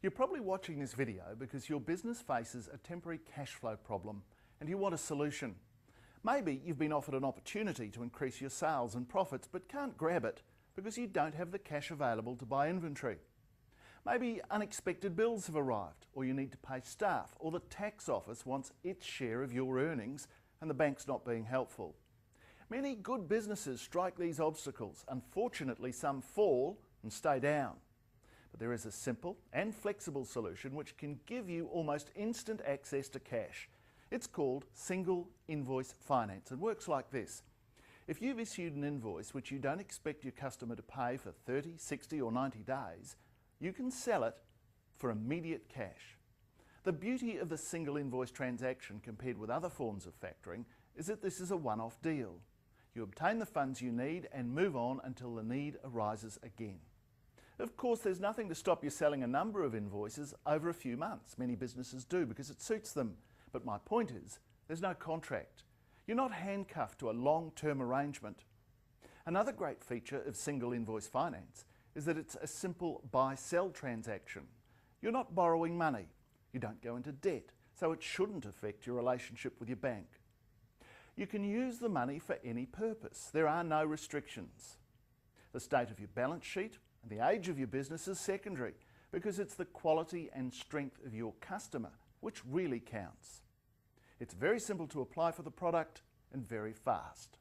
You're probably watching this video because your business faces a temporary cash flow problem and you want a solution. Maybe you've been offered an opportunity to increase your sales and profits but can't grab it because you don't have the cash available to buy inventory. Maybe unexpected bills have arrived, or you need to pay staff, or the tax office wants its share of your earnings and the bank's not being helpful. Many good businesses strike these obstacles. Unfortunately, some fall and stay down. But there is a simple and flexible solution which can give you almost instant access to cash. It's called single invoice finance and works like this. If you've issued an invoice which you don't expect your customer to pay for 30, 60 or 90 days, you can sell it for immediate cash. The beauty of the single invoice transaction compared with other forms of factoring is that this is a one-off deal. You obtain the funds you need and move on until the need arises again. Of course, there's nothing to stop you selling a number of invoices over a few months. Many businesses do because it suits them. But my point is, there's no contract. You're not handcuffed to a long-term arrangement. Another great feature of single invoice finance is that it's a simple buy-sell transaction. You're not borrowing money. You don't go into debt, so it shouldn't affect your relationship with your bank. You can use the money for any purpose. There are no restrictions. The state of your balance sheet and the age of your business is secondary because it's the quality and strength of your customer which really counts. It's very simple to apply for the product and very fast.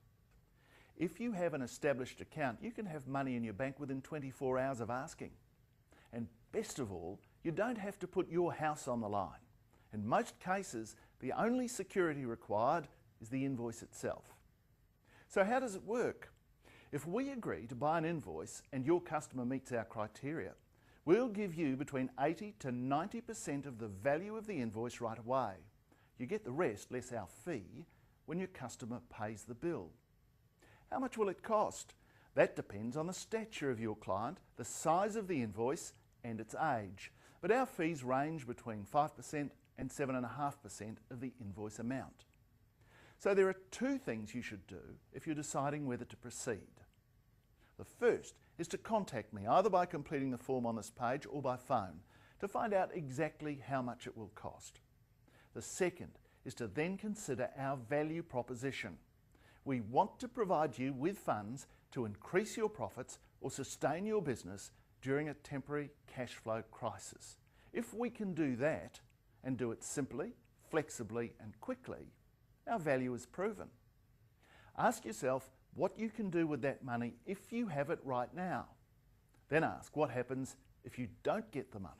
If you have an established account, you can have money in your bank within 24 hours of asking. And best of all, you don't have to put your house on the line. In most cases, the only security required is the invoice itself. So how does it work? If we agree to buy an invoice and your customer meets our criteria, we'll give you between 80 to 90% of the value of the invoice right away. You get the rest, less our fee, when your customer pays the bill. How much will it cost? That depends on the stature of your client, the size of the invoice and its age. But our fees range between 5% and 7.5% of the invoice amount. So there are two things you should do if you're deciding whether to proceed. The first is to contact me either by completing the form on this page or by phone to find out exactly how much it will cost. The second is to then consider our value proposition. We want to provide you with funds to increase your profits or sustain your business during a temporary cash flow crisis. If we can do that and do it simply, flexibly and quickly, our value is proven. Ask yourself what you can do with that money if you have it right now. Then ask what happens if you don't get the money.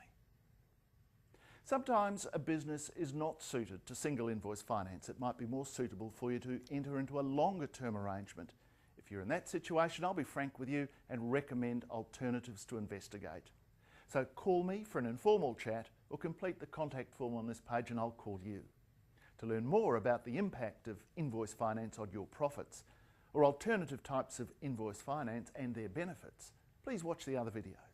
Sometimes a business is not suited to single invoice finance. It might be more suitable for you to enter into a longer term arrangement. If you're in that situation, I'll be frank with you and recommend alternatives to investigate. So call me for an informal chat or complete the contact form on this page and I'll call you. To learn more about the impact of invoice finance on your profits or alternative types of invoice finance and their benefits, please watch the other videos.